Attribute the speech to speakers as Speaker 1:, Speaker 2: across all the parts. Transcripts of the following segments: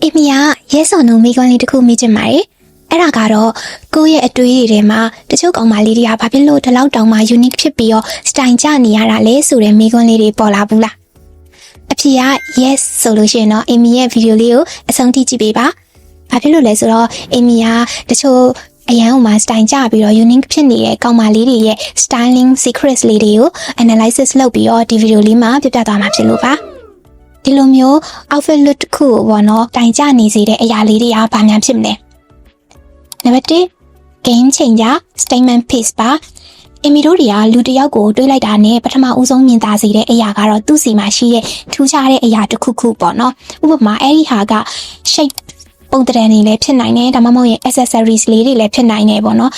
Speaker 1: အေမီယာရဲစော်နုံမိကွန်းလေးတစ်ခုမိချင်ပါတယ်အဲ့ဒါကတော့ကိုယ့်ရဲ့အတွေးတွေထဲမှာတချို့ကောင်မလေးတွေကဘာဖြစ်လို့ဒီလောက်တောင်မှ unique ဖြစ်ပြီးတော့ style ကျနေရတာလဲဆိုတဲ့မိကွန်းလေးတွေပေါ်လာဘူးလားအဖြေက yes ဆိုလို့ရှိရင်တော့အေမီရဲ့ဗီဒီယိုလေးကိုအဆုံးထိကြည့်ပေးပါဘာဖြစ်လို့လဲဆိုတော့အေမီယာတချို့အရန်ဥမာ style ကျပြီးတော့ unique ဖြစ်နေတဲ့ကောင်မလေးတွေရဲ့ styling secrets လေးတွေကို analysis လုပ်ပြီးတော့ဒီဗီဒီယိုလေးမှာပြပြသွားမှာဖြစ်လို့ပါဒီလိုမျိုး outfit look တစ်ခုပေါ့နော်တိုင်ကျနေစေတဲ့အရာလေးတွေကဘာများဖြစ်မလဲနံပါတ်1 game changer statement piece ပါအမီတို့တွေကလူတစ်ယောက်ကိုတွေးလိုက်တာနဲ့ပထမဦးဆုံးမြင်သာစေတဲ့အရာကတော့သူ့စီမှာရှိတဲ့ထူးခြားတဲ့အရာတစ်ခုခုပေါ့နော်ဥပမာအဲ့ဒီဟာက shapeပုံတရံနေလည်းဖြစ်နိုင်တယ်ဒါမှမဟုတ်ရင် accessories လေးတွေလည်းဖြစ်နိုင်တယ်ပေါ့နော်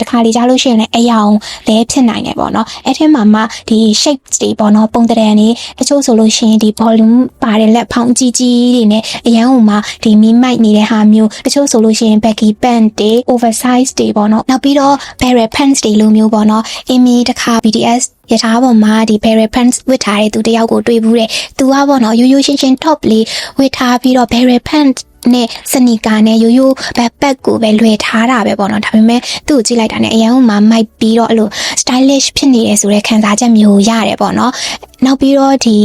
Speaker 1: တခါလေကြားလို့ရှိရင်လည်းအယောင်လည်းဖြစ်နိုင်တယ်ပေါ့နော်အဲ့ထဲမှာမှဒီ shapes တွေပေါ့နော်ပုံတရံနေတချို့ဆိုလို့ရှိရင်ဒီ volume ပါတဲ့လက်ဖောင်းကြီးကြီးတွေနဲ့အရန်ဟိုမှာဒီမီမိုက်နေတဲ့ဟာမျိုးတချို့ဆိုလို့ရှိရင် baggy pant တွေ oversize တွေပေါ့နော်နောက်ပြီးတော့ barrel pants တွေလိုမျိုးပေါ့နော်အမီတခါ BTSရထားပေါ်မှာဒီ barrel pants ဝတ်ထားတဲ့သူတယောက်ကိုတွေ့ဘူးတဲ့သူကပေါ့နော်ရိုးရိုးရှင်းရှင်း top လေးဝတ်ထားပြီးတော့ barrel pantsနဲ့စနီကာနဲ့ရိုးရိုးဘက်ပတ်ကိုပဲလွယ်ထားတာပဲပေါ့နော်ဒါပေမဲ့သူ့ကိုကြည့်လိုက်တာနဲ့အရန်မှမိုက်ပြီးတော့အဲ့လို stylish ဖြစ်နေတယ်ဆိုတဲ့ခံစားချက်မျိုးရတယ်ပေါ့နော်နောက်ပြီးတော့ဒီ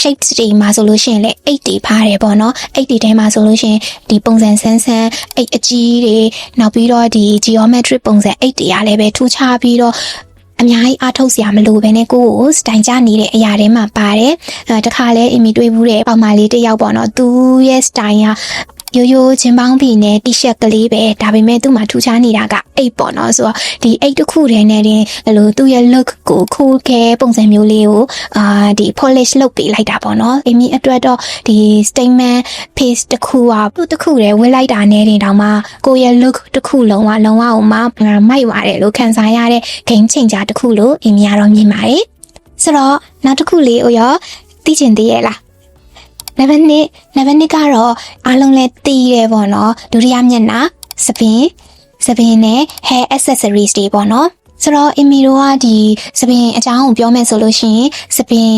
Speaker 1: shapes တွေမှာဆိုလို့ရှိရင်လည်း8တွေဖားတယ်ပေါ့နော်8တွေထဲမှာဆိုလို့ရှိရင်ဒီပုံစံဆန်းဆန်း8အကြီးတွေနောက်ပြီးတော့ဒီ geometric ပုံစံ8တွေကလည်းပဲထူးခြားပြီးတော့အများကြီးအားထုတ်စရာမလိုဘဲနဲ့ကိုယ့်ကိုစတိုင်ကျနေတဲ့အရာတွေမှာပါတယ်တခါလဲအမီတွေးဘူးတဲ့ပေါင်မလေးတစ်ယောက်ပေါ့နော်သူရဲ့စတိုင်ကရိုးရိုးချင်းပေါင်းပြီးနဲ့ t-shirt ကလေးပဲဒါပေမဲ့သူ့မှာထူးခြားနေတာက8ပေါ့နော်ဆိုတော့ဒီ8တစ်ခုတည်းနဲ့တင်အဲ့လိုသူ့ရဲ့ look ကို cool ခဲပုံစံမျိုးလေးကိုဒီ polish လုပ်ပေးလိုက်တာပေါ့နော်အမီအတွက်တော့ဒီ statement piece တစ်ခုကသူ့တစ်ခုတည်းဝတ်လိုက်တာနဲ့တင်တောင်မှကိုယ့်ရဲ့ look တစ်ခုလုံးဝအောင်မှမိုက်ပါတယ်လို့ခံစားရတဲ့ game changer တစ်ခုလို့အမီကတော့မြင်ပါတယ်ဆိုတော့နောက်တစ်ခုလေးကိုရောသိချင်သေးရဲ့လားနံပါတ်1ကတော့အားလုံးလည်းသိရဲပေါ့နော်ဒုတိယမျက်နှာစပင်နဲ့ hair accessories တွေပေါ့နော်ဆိုတော့အမီတို့ကဒီစပင်အကြောင်းကိုပြောမယ်ဆိုလို့ရှိရင်စပင်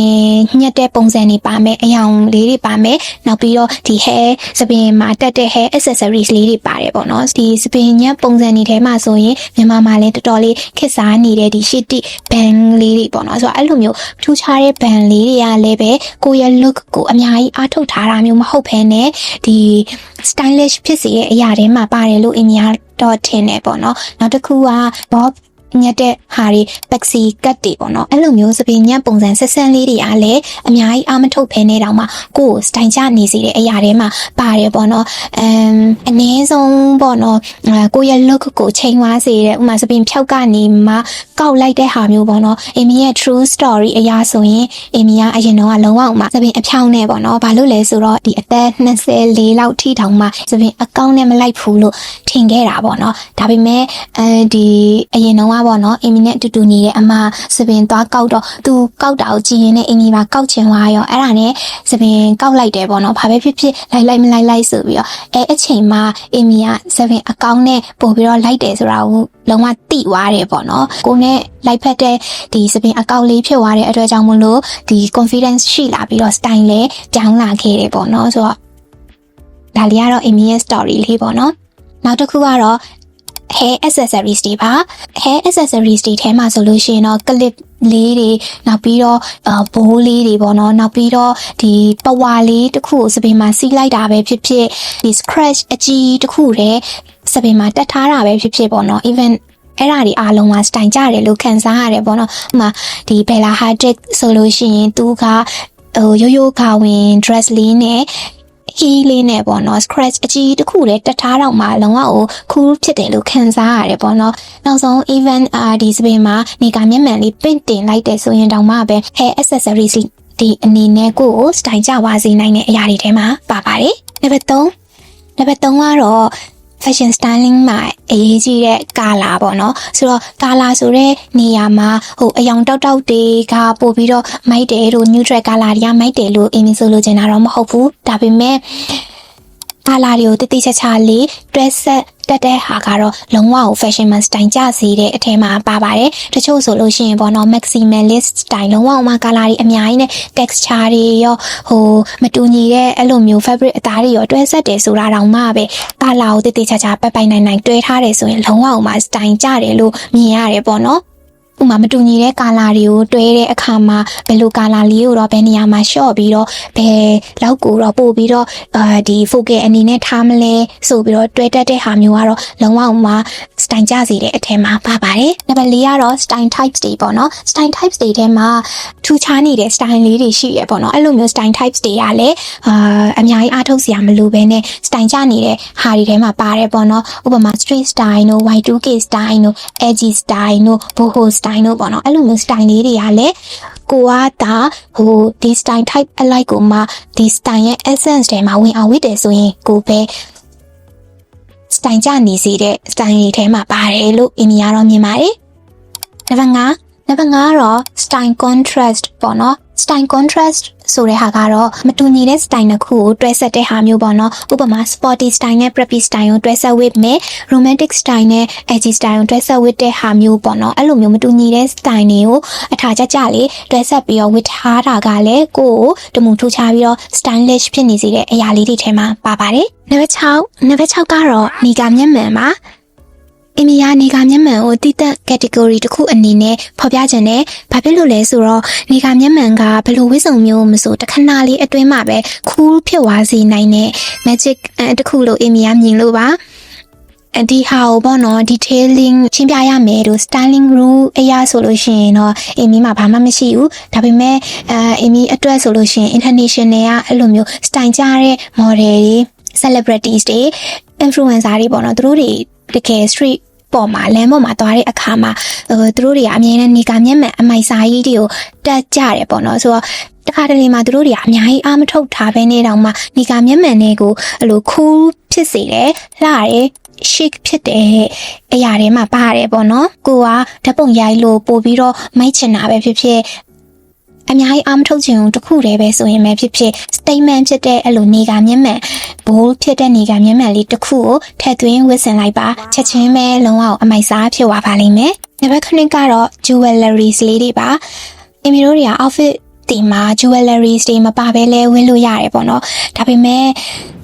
Speaker 1: ညက်တဲ့ပုံစံတွေပါမယ်အယောင်လေးတွေပါမယ်နောက်ပြီးတော့ဒီ hair စပင်မှာတက်တဲ့ hair accessories လေးတွေပါတယ်ပေါ့နော်ဒီစပင်ညက်ပုံစံတွေထဲမှာဆိုရင်မြန်မာမှာလည်းတော်တော်လေးခက်စားနေတဲ့ဒီရှစ်တိဘန်လေးတွေပေါ့နော်ဆိုတော့အဲ့လိုမျိုးထူးခြားတဲ့ဘန်လေးတွေကလည်းပဲကိုယ့်ရဲ့ look ကိုအများကြီးအားထုတ်ထားတာမျိုးမဟုတ်ဘဲနဲ့ဒီ stylish ဖြစ်စေတဲ့အရာတွေမှာပါတယ်လို့အမီကတော့ထင်တယ်ပေါ့နော်နောက်တစ်ခုက bobညက်တဲ့ဟာတွေ pixie cut တွေပေါ့နော်အဲ့လိုမျိုးစပင်ညက်ပုံစံဆက်ဆန်းလေးတွေကလည်းအများကြီးအားမထုတ်ဖဲနေတောင်မှကိုယ်စတိုင်ချနေစေတဲ့အရာတွေမှာပါတယ်ပေါ့နော်အနည်းဆုံးပေါ့နော်ကိုယ့်ရဲ့ look ကိုချိန်သွားစေတဲ့ဥမာစပင်ဖြောက်ကနေမှကောက်လိုက်တဲ့ဟာမျိုးပေါ့နော်အမီရဲ့ true story အရာဆိုရင်အမီကအရင်တော့လုံးဝမှစပင်အဖြောင်းနဲ့ပေါ့နော်ဘာလို့လဲဆိုတော့ဒီအသက်24လောက်ထိတောင်မှစပင်အကောင့်နဲ့မလိုက်ဘူးလို့ထင်ခဲ့တာပေါ့နော်ဒါပေမဲ့ဒီအရင်တော့ပေါ့နော်အမီနဲ့အတူတူနေတဲ့အမစပင်သွားကောက်တော့သူကောက်တာကိုကြည့်ရင်လည်းအမီပါကောက်ချင်သွားရောအဲ့ဒါနဲ့စပင်ကောက်လိုက်တယ်ပေါ့နော်ဘာပဲဖြစ်ဖြစ်လိုက်မလိုက်ဆိုပြီးတော့အချိန်မှာအမီကစပင်အကောင့်နဲ့ပို့ပြီးတော့လိုက်တယ်ဆိုတာကိုလုံးဝသိသွားတယ်ပေါ့နော်ကိုနဲ့လိုက်ဖက်တဲ့ဒီစပင်အကောင့်လေးဖြစ်သွားတဲ့အတွက်ကြောင့်မလို့ဒီ confidence ရှိလာပြီးတော့ style လည်းကြောင်းလာခဲ့တယ်ပေါ့နော်ဆိုတော့ဒါလေးကတော့အမီရဲ့ story လေးပေါ့နော်နောက်တစ်ခုကတော့ hair accessories တွေပါ hair accessories တွေထဲမှာဆိုလို့ရှိရင်တော့ clip လေးတွေနောက်ပြီးတော့ဘိုးလေးတွေပေါ့နော်နောက်ပြီးတော့ဒီပဝါလေးတစ်ခုကိုစပင်မှာစီးလိုက်တာပဲဖြစ်ဖြစ်ဒီ scratch အကြီးတစ်ခုတည်းစပင်မှာတက်ထားတာပဲဖြစ်ဖြစ်ပေါ့နော် even အဲ့ဒါတွေအားလုံးက style ကြတယ်လို့ခံစားရတယ်ပေါ့နော်ဥမာဒီ Bella Hadid ဆိုလို့ရှိရင်သူကရိုးရိုးခါဝင် dress လေးနဲ့hee လေးနဲ့ပေါ့နော် scratch အကြီးတစ်ခုတည်းတက်ထားတော့မှလုံးဝကို cool ဖြစ်တယ်လို့ခံစားရတယ်ပေါ့နော်နောက်ဆုံး even ဒီစပင်မှာနေကမျက်မှန်လေးပင့်တင်လိုက်တယ်ဆိုရင်တောင်မှပဲ hair accessories ဒီအနေနဲ့ကိုယ် style ကြပါစေနိုင်တဲ့အရာတွေထဲမှာပါပါတယ်နံပါတ်3ကတော့ fashion styling မှာအရေးကြီးတဲ့ color ပေါ့နော်ဆိုတော့ color ဆိုတဲ့နေရာမှာအယောင်တောက်တွေကပို့ပြီးတော့မိုက်တယ်လို့ neutral color တွေကမိုက်တယ်လို့အင်းဆိုလိုချင်တာတော့မဟုတ်ဘူးဒါပေမဲ့ color တွေကိုတိတိကျကျလေးတွဲဆက် တက်တဲ့ဟာကတော့လုံးဝကို fashion မှာ style ကျစေတဲ့အထဲမှာပါပါတယ်တချို့ဆိုလို့ရှိရင်ပေါ့နော် maximalist style လုံးဝမှာ color တွေအများကြီးနဲ့ texture တွေရောမတူညီတဲ့အဲ့လိုမျိုး fabric အသားတွေရောတွဲဆက်တယ်ဆိုတာတောင်မှပဲ color ကိုတိတိကျကျပိုင်နိုင်တွဲထားတယ်ဆိုရင်လုံးဝမှာ style ကျတယ်လို့မြင်ရတယ်ပေါ့နော်ဥမာမတူညီတဲ့ကာလာတွေကိုတွဲတဲ့အခါမှာဘယ်လိုကာလာလေးကိုတော့ဘယ်နေရာမှာ short ပြီးတော့ဘယ်လောက်ကိုတော့ပို့ပြီးတော့ဒီ focal အနေနဲ့ထားမလဲဆိုပြီးတော့တွဲတက်တဲ့ဟာမျိုးကတော့လုံးဝမှာ style ကျစေတဲ့အထက်မှာပါပါတယ်နံပါတ် 4ကတော့ style types တွေပေါ့နော် style types တွေထဲမှာထူးခြားနေတဲ့ style လေးတွေရှိရပေါ့နော်အဲ့လိုမျိုး style types တွေကလည်းအများကြီးအားထုတ်စရာမလိုဘဲနဲ့ style ကျနေတဲ့ဟာတွေထဲမှာပါတယ်ပေါ့နော်ဥပမာ street style တို့ Y2K style တို့ edgy style တို့ boho style တို့ပေါ့နော်အဲ့လိုမျိုး style လေးတွေကလည်းကိုကဒါဒီ style type အလိုက်ကိုမှဒီ style ရဲ့ essence တွေမှာဝင်အောင်ဝတ်တယ်ဆိုရင်ကိုပဲ style ကျနေစေတဲ့ style တွေထဲမှာပါတယ်လို့အင်မီကတော့မြင်ပါတယ်နံပါတ် 5ကတော့ style contrast ပေါ့နော် style contrast ဆိုတဲ့ဟာကတော့မတူညီတဲ့ style တစ်ခုကိုတွဲဆက်တဲ့ဟာမျိုးပေါ့နော်ဥပမာ sporty style နဲ့ preppy style ကိုတွဲဆက်ဝတ်မယ် romantic style နဲ့ edgy style ကိုတွဲဆက်ဝတ်တဲ့ဟာမျိုးပေါ့နော်အဲ့လိုမျိုးမတူညီတဲ့ style တွေကိုအထာကျကျလေးတွဲဆက်ပြီးတော့ဝတ်ထားတာကလည်းကိုယ်ကိုတမူထူခြားပြီးတော့ stylish ဖြစ်နေစေတဲ့အရာလေးတွေထဲမှာပါပါတယ်နံပါတ် 6ကတော့နေကမျက်မှန်ပါအင်မီယာနေကမျက်မှန်ကိုတိတက် category တစ်ခုအနေနဲ့ဖော်ပြခြင်းနဲ့ဘာဖြစ်လို့လဲဆိုတော့နေကမျက်မှန်ကဘယ်လိုဝိစုံမျိုးမဆိုတခဏလေးအတွင်းမှာပဲ cool ဖြစ်သွားစေနိုင်တဲ့ magic တစ်ခုလို့အင်မီယာမြင်လို့ပါဒီဟာကိုပေါ့နော် detailing ရှင်းပြရမယ်တို့ styling rule အရာဆိုလို့ရှိရင်တော့အင်မီမှာဘာမှမရှိဘူးဒါပေမဲ့အင်မီအတွက်ဆိုလို့ရှိရင် international ကအဲ့လိုမျိုး style ကျတဲ့ model တွေ celebrities တွေ influencer တွေပေါ့နော်သူတို့တွေတကယ် streetပေါ်မှာလမ်းပေါ်မှာသွားတဲ့အခါမှာသူတို့တွေကအမြဲတမ်းနေကမျက်မှန်အမိုက်စားကြီးတွေကိုတက်ကြတယ်ပေါ့နော်ဆိုတော့တခါတလေမှာသူတို့တွေကအများကြီးအားမထုတ်ထားဘဲနေတော့မှနေကမျက်မှန်တွေကိုအဲ့လို cool ဖြစ်စေတယ်လှတယ်chic ဖြစ်တဲ့အရာတွေမှာပါတယ်ပေါ့နော်ကိုကဓာတ်ပုံရိုက်လို့ပို့ပြီးတော့မိုက်ချင်တာပဲဖြစ်ဖြစ်အများကြီးအားမထုတ်ချင်ဘူးတခုတည်းပဲဆိုရင်ပဲဖြစ်ဖြစ် statement ဖြစ်တဲ့အဲ့လိုနေကမျက်မှန် bold ဖြစ်တဲ့နေကမျက်မှန်လေးတစ်ခုကိုထည့်သွင်းဝတ်ဆင်လိုက်ပါချက်ချင်းပဲလုံးဝအမိုက်စားဖြစ်သွားပါလိမ့်မယ်နံပါတ် 9ကတော့ jewelries လေးတွေပါအင်မီတို့တွေက outfit ဒီမှာ jewelries တွေမပါဘဲလဲဝတ်လို့ရတယ်ပေါ့နော်ဒါပေမဲ့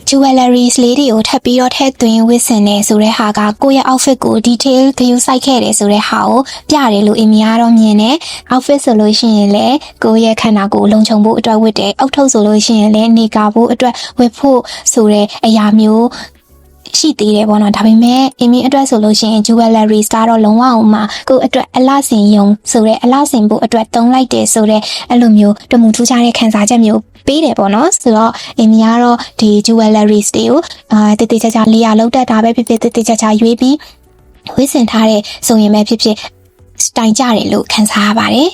Speaker 1: jewelries လေးတွေကိုထပ်ပြီးတော့ထည့်သွင်းဝတ်ဆင်နေဆိုတဲ့ဟာကကိုယ့်ရဲ့ outfit ကို detail ဂရုစိုက်ခဲ့တယ်ဆိုတဲ့ဟာကိုပြတယ်လို့အင်မီကတော့မြင်တယ် outfit ဆိုလို့ရှိရင်လည်းကိုယ့်ရဲ့ခန္ဓာကိုယ်လုံခြုံဖို့အတွက်ဝတ်တယ်အောက်ထုတ်ဆိုလို့ရှိရင်လည်းနေကာဖို့အတွက်ဝတ်ဖို့ဆိုတဲ့အရာမျိုးရှိသေးတယ်ပေါ့နော်ဒါပေမဲ့အင်မီအတွက်ဆိုလို့ရှိရင် jewelries ကတော့လုံးဝအောင်မှာကိုယ့်အတွက်အလှဆင်ယုံဆိုတဲ့အလှဆင်ဖို့အတွက်သုံးလိုက်တယ်ဆိုတဲ့အဲ့လိုမျိုးတမူထူးခြားတဲ့ခံစားချက်မျိုးပေးတယ်ပေါ့နော်ဆိုတော့အင်မီကတော့ဒီ jewelries တွေကိုတေးချာလေးရလောက်တတ်တာပဲဖြစ်ဖြစ်တေးချာရွေးပြီးဝတ်ဆင်ထားတဲ့ဆိုရင်ပဲဖြစ်ဖြစ် style ကျတယ်လို့ခံစားရပါတယ်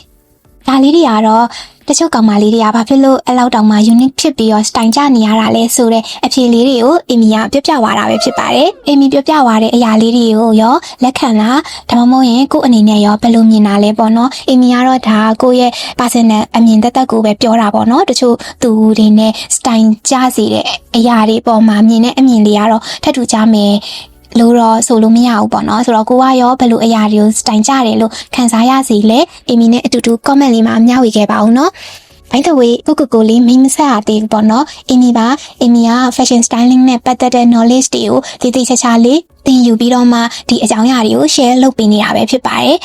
Speaker 1: ဒါလေးတွေကတော့တချို့ကောင်မလေးတွေကဘာဖြစ်လို့အဲ့လောက်တောင်မှ unique ဖြစ်ပြီးတော့ style ကျနေရတာလဲဆိုတဲ့အဖြေလေးတွေကိုအင်မီကပြောပြသွားတာပဲဖြစ်ပါတယ်အင်မီပြောပြသွားတဲ့အရာလေးတွေကိုရောလက်ခံလားဒါမှမဟုတ်ရင်ကိုယ့်အနေနဲ့ရောဘယ်လိုမြင်တာလဲပေါ့နော်အင်မီကတော့ဒါကိုယ့်ရဲ့ personal အမြင်သက်ကိုပဲပြောတာပေါ့နော်တချို့သူတွေနဲ့ style ကျစေတဲ့အရာတွေပေါ်မှာမြင်တဲ့အမြင်လေးကတော့ထပ်တူကြမယ်လို့တော့ဆိုလို့မရဘူးပေါ့နော်ဆိုတော့ကိုကရောဘယ်လိုအရာတွေကို style ကျတယ်လို့ခံစားရစီလဲအင်မီနဲ့အတူတူ comment လေးမှာမျှဝေခဲ့ပါဦးနော်By the way ကိုလေးမိမဆက်ရသေးဘူးပေါ့နော်အင်မီက fashion styling နဲ့ပတ်သက်တဲ့ knowledge တွေကိုတိတိကျကျလေးသင်ယူပြီးတော့မှဒီအကြောင်းအရာတွေကို share လုပ်ပေးနေတာပဲဖြစ်ပါတယ်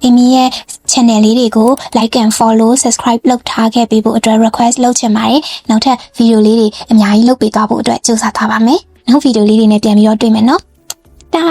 Speaker 1: အင်မီရဲ့ channel လေးတွေကို like and follow subscribe လုပ်ထားခဲ့ပြီးဖို့အတွက် request လုပ်ချင်ပါတယ်နောက်ထပ် video လေးတွေအများကြီးလုပ်ပေးသွားဖို့အတွက်ကြိုးစားထားပါမယ်နောက် video လေးတွေနဲ့ပြန်ပြီးတော့တွေ့မယ်နော်တာ